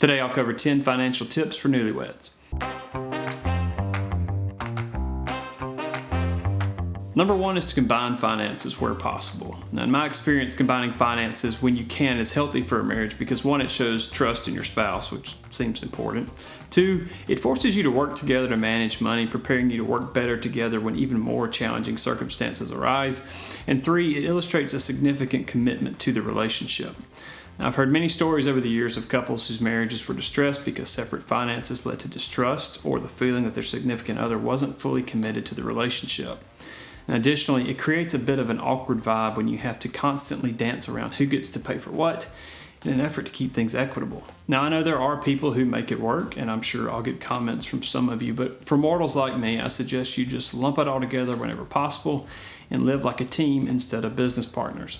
Today I'll cover 10 financial tips for newlyweds. Number one is to combine finances where possible. Now, in my experience, combining finances when you can is healthy for a marriage because one, it shows trust in your spouse, which seems important. Two, it forces you to work together to manage money, preparing you to work better together when even more challenging circumstances arise. And three, it illustrates a significant commitment to the relationship. Now, I've heard many stories over the years of couples whose marriages were distressed because separate finances led to distrust or the feeling that their significant other wasn't fully committed to the relationship. And additionally, it creates a bit of an awkward vibe when you have to constantly dance around who gets to pay for what in an effort to keep things equitable. Now, I know there are people who make it work, and I'm sure I'll get comments from some of you, but for mortals like me, I suggest you just lump it all together whenever possible and live like a team instead of business partners.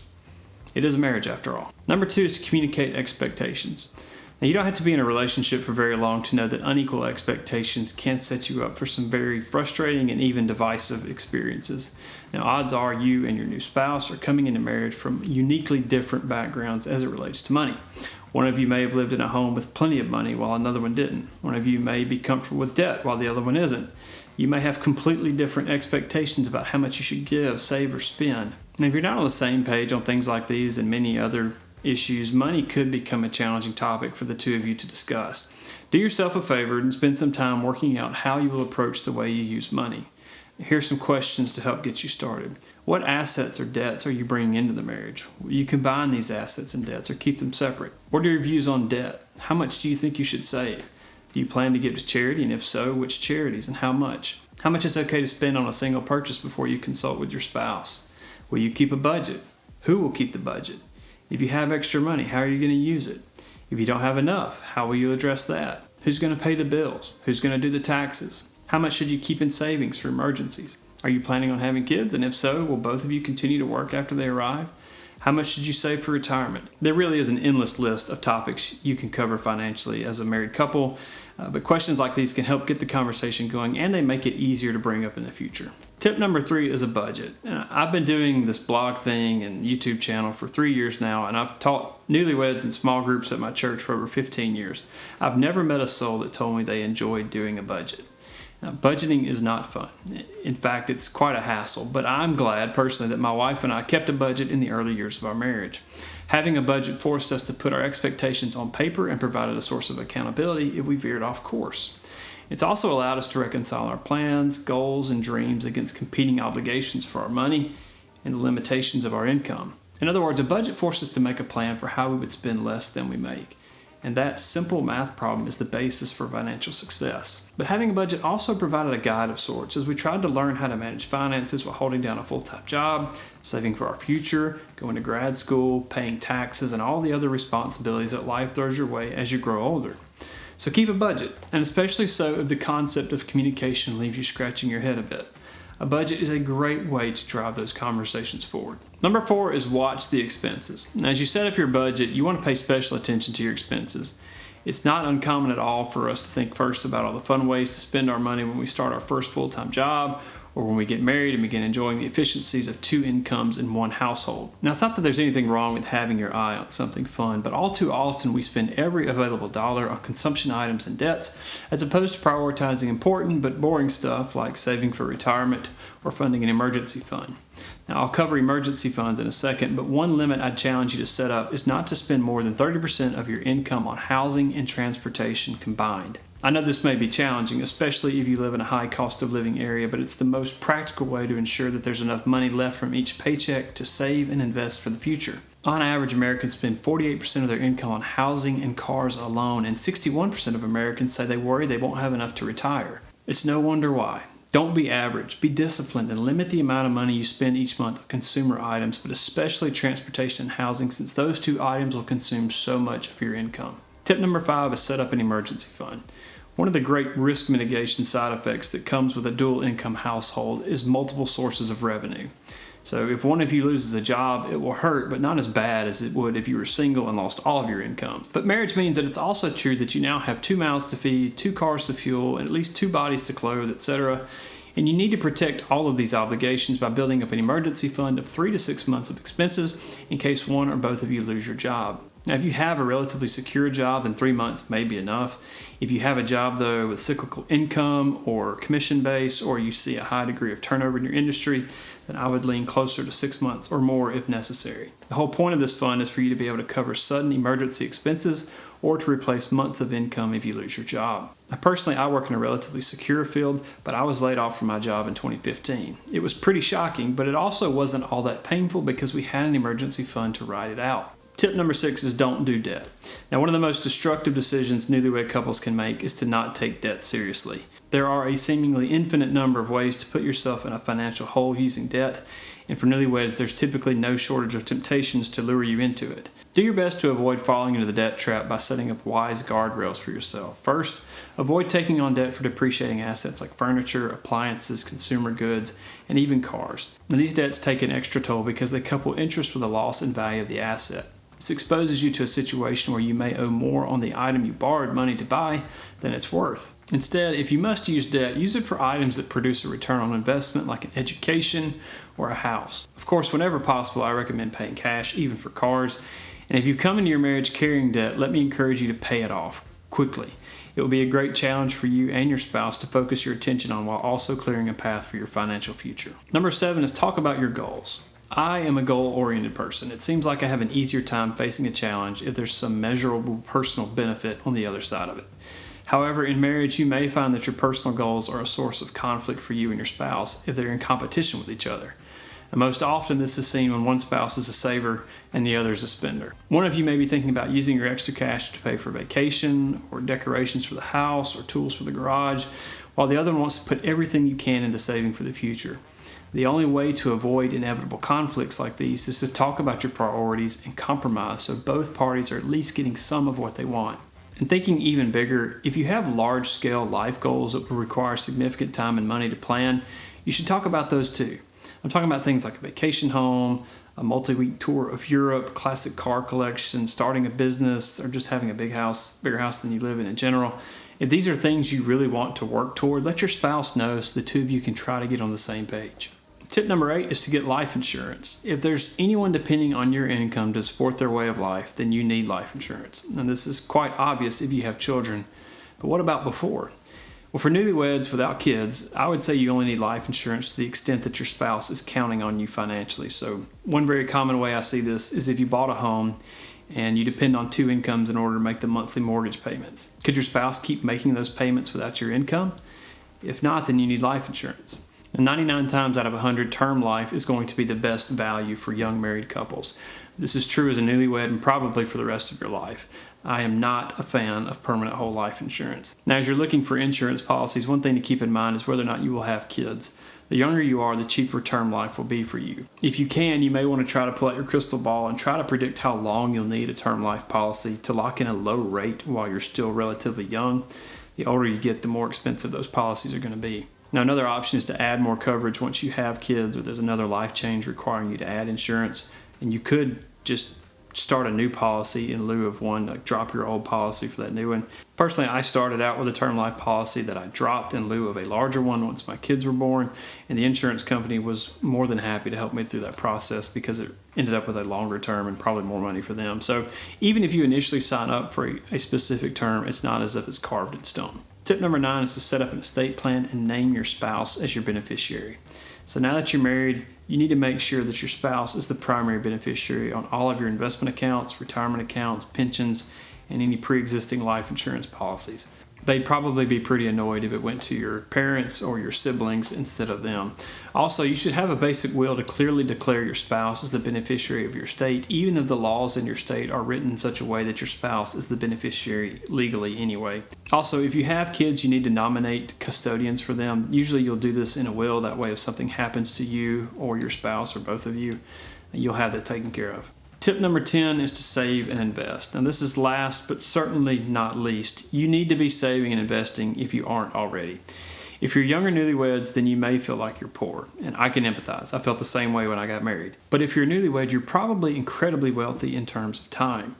It is a marriage after all. Number two is to communicate expectations. Now, you don't have to be in a relationship for very long to know that unequal expectations can set you up for some very frustrating and even divisive experiences. Now, odds are you and your new spouse are coming into marriage from uniquely different backgrounds as it relates to money. One of you may have lived in a home with plenty of money while another one didn't. One of you may be comfortable with debt while the other one isn't. You may have completely different expectations about how much you should give, save, or spend. And if you're not on the same page on things like these and many other issues, money could become a challenging topic for the two of you to discuss. Do yourself a favor and spend some time working out how you will approach the way you use money. Here's some questions to help get you started. What assets or debts are you bringing into the marriage? Will you combine these assets and debts or keep them separate? What are your views on debt? How much do you think you should save? Do you plan to give to charity, and if so, which charities and how much? How much is okay to spend on a single purchase before you consult with your spouse? Will you keep a budget? Who will keep the budget? If you have extra money, how are you going to use it? If you don't have enough, how will you address that? Who's going to pay the bills? Who's going to do the taxes? How much should you keep in savings for emergencies? Are you planning on having kids? And if so, will both of you continue to work after they arrive? How much should you save for retirement? There really is an endless list of topics you can cover financially as a married couple, but questions like these can help get the conversation going, and they make it easier to bring up in the future. Tip number three is a budget. I've been doing this blog thing and YouTube channel for 3 years now, and I've taught newlyweds in small groups at my church for over 15 years. I've never met a soul that told me they enjoyed doing a budget. Now, budgeting is not fun. In fact, it's quite a hassle, but I'm glad personally that my wife and I kept a budget in the early years of our marriage. Having a budget forced us to put our expectations on paper and provided a source of accountability if we veered off course. It's also allowed us to reconcile our plans, goals, and dreams against competing obligations for our money and the limitations of our income. In other words, a budget forces us to make a plan for how we would spend less than we make. And that simple math problem is the basis for financial success. But having a budget also provided a guide of sorts as we tried to learn how to manage finances while holding down a full-time job, saving for our future, going to grad school, paying taxes, and all the other responsibilities that life throws your way as you grow older. So keep a budget, and especially so if the concept of communication leaves you scratching your head a bit. A budget is a great way to drive those conversations forward. Number four is watch the expenses. Now, as you set up your budget, you want to pay special attention to your expenses. It's not uncommon at all for us to think first about all the fun ways to spend our money when we start our first full-time job or when we get married and begin enjoying the efficiencies of two incomes in one household. Now, it's not that there's anything wrong with having your eye on something fun, but all too often we spend every available dollar on consumption items and debts as opposed to prioritizing important but boring stuff like saving for retirement or funding an emergency fund. Now, I'll cover emergency funds in a second, but one limit I'd challenge you to set up is not to spend more than 30% of your income on housing and transportation combined. I know this may be challenging, especially if you live in a high cost of living area, but it's the most practical way to ensure that there's enough money left from each paycheck to save and invest for the future. On average, Americans spend 48% of their income on housing and cars alone, and 61% of Americans say they worry they won't have enough to retire. It's no wonder why. Don't be average. Be disciplined and limit the amount of money you spend each month on consumer items, but especially transportation and housing, since those two items will consume so much of your income. Tip number 5 is set up an emergency fund. One of the great risk mitigation side effects that comes with a dual income household is multiple sources of revenue. So if one of you loses a job, it will hurt, but not as bad as it would if you were single and lost all of your income. But marriage means that it's also true that you now have 2 mouths to feed, 2 cars to fuel, and at least 2 bodies to clothe, etc. And you need to protect all of these obligations by building up an emergency fund of 3 to 6 months of expenses in case one or both of you lose your job. Now, if you have a relatively secure job, then 3 months may be enough. If you have a job, though, with cyclical income or commission base, or you see a high degree of turnover in your industry, then I would lean closer to 6 months or more if necessary. The whole point of this fund is for you to be able to cover sudden emergency expenses or to replace months of income if you lose your job. Now, personally, I work in a relatively secure field, but I was laid off from my job in 2015. It was pretty shocking, but it also wasn't all that painful because we had an emergency fund to ride it out. Tip number 6 is don't do debt. Now, one of the most destructive decisions newlywed couples can make is to not take debt seriously. There are a seemingly infinite number of ways to put yourself in a financial hole using debt, and for newlyweds, there's typically no shortage of temptations to lure you into it. Do your best to avoid falling into the debt trap by setting up wise guardrails for yourself. First, avoid taking on debt for depreciating assets like furniture, appliances, consumer goods, and even cars. Now, these debts take an extra toll because they couple interest with the loss in value of the asset. This exposes you to a situation where you may owe more on the item you borrowed money to buy than it's worth. Instead, if you must use debt, use it for items that produce a return on investment like an education or a house. Of course, whenever possible, I recommend paying cash, even for cars. And if you've come into your marriage carrying debt, let me encourage you to pay it off quickly. It will be a great challenge for you and your spouse to focus your attention on while also clearing a path for your financial future. Number 7 is talk about your goals. I am a goal-oriented person. It seems like I have an easier time facing a challenge if there's some measurable personal benefit on the other side of it. However, in marriage, you may find that your personal goals are a source of conflict for you and your spouse if they're in competition with each other. And most often, this is seen when one spouse is a saver and the other is a spender. One of you may be thinking about using your extra cash to pay for vacation or decorations for the house or tools for the garage, while the other one wants to put everything you can into saving for the future. The only way to avoid inevitable conflicts like these is to talk about your priorities and compromise so both parties are at least getting some of what they want. And thinking even bigger, if you have large-scale life goals that will require significant time and money to plan, you should talk about those too. I'm talking about things like a vacation home, a multi-week tour of Europe, classic car collection, starting a business, or just having a bigger house than you live in general. If these are things you really want to work toward, let your spouse know so the two of you can try to get on the same page. Tip number 8 is to get life insurance. If there's anyone depending on your income to support their way of life, then you need life insurance. And this is quite obvious if you have children. But what about before? Well, for newlyweds without kids, I would say you only need life insurance to the extent that your spouse is counting on you financially. So one very common way I see this is if you bought a home and you depend on 2 incomes in order to make the monthly mortgage payments. Could your spouse keep making those payments without your income? If not, then you need life insurance. And 99 times out of 100, term life is going to be the best value for young married couples. This is true as a newlywed and probably for the rest of your life. I am not a fan of permanent whole life insurance. Now, as you're looking for insurance policies, one thing to keep in mind is whether or not you will have kids. The younger you are, the cheaper term life will be for you. If you can, you may want to try to pull out your crystal ball and try to predict how long you'll need a term life policy to lock in a low rate while you're still relatively young. The older you get, the more expensive those policies are going to be. Now, another option is to add more coverage once you have kids or there's another life change requiring you to add insurance. And you could just start a new policy in lieu of one, like drop your old policy for that new one. Personally, I started out with a term life policy that I dropped in lieu of a larger one once my kids were born, and the insurance company was more than happy to help me through that process because it ended up with a longer term and probably more money for them. So even if you initially sign up for a specific term, it's not as if it's carved in stone. Tip number 9 is to set up an estate plan and name your spouse as your beneficiary. So now that you're married, you need to make sure that your spouse is the primary beneficiary on all of your investment accounts, retirement accounts, pensions, and any pre-existing life insurance policies. They'd probably be pretty annoyed if it went to your parents or your siblings instead of them. Also, you should have a basic will to clearly declare your spouse as the beneficiary of your estate, even if the laws in your state are written in such a way that your spouse is the beneficiary legally anyway. Also, if you have kids, you need to nominate custodians for them. Usually you'll do this in a will. That way, if something happens to you or your spouse or both of you, you'll have that taken care of. Tip number 10 is to save and invest. Now, this is last but certainly not least. You need to be saving and investing if you aren't already. If you're younger newlyweds, then you may feel like you're poor, and I can empathize. I felt the same way when I got married. But if you're newlywed, you're probably incredibly wealthy in terms of time.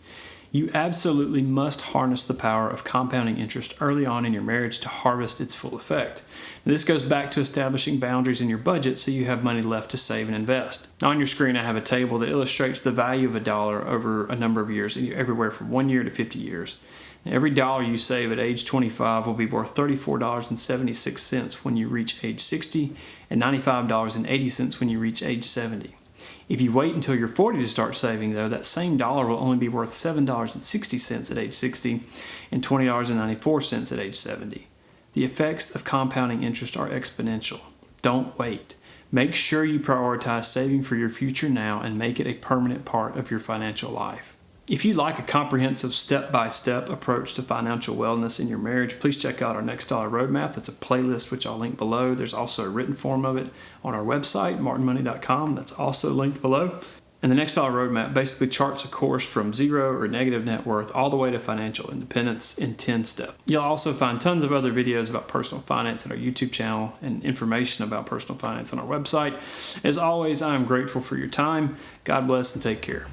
You absolutely must harness the power of compounding interest early on in your marriage to harvest its full effect. Now, this goes back to establishing boundaries in your budget so you have money left to save and invest. On your screen, I have a table that illustrates the value of a dollar over a number of years, everywhere from 1 year to 50 years. Every dollar you save at age 25 will be worth $34.76 when you reach age 60 and $95.80 when you reach age 70. If you wait until you're 40 to start saving, though, that same dollar will only be worth $7.60 at age 60 and $20.94 at age 70. The effects of compounding interest are exponential. Don't wait. Make sure you prioritize saving for your future now and make it a permanent part of your financial life. If you'd like a comprehensive step-by-step approach to financial wellness in your marriage, please check out our Next Dollar Roadmap. That's a playlist which I'll link below. There's also a written form of it on our website, martinmoney.com. That's also linked below. And the Next Dollar Roadmap basically charts a course from zero or negative net worth all the way to financial independence in 10 steps. You'll also find tons of other videos about personal finance on our YouTube channel and information about personal finance on our website. As always, I am grateful for your time. God bless and take care.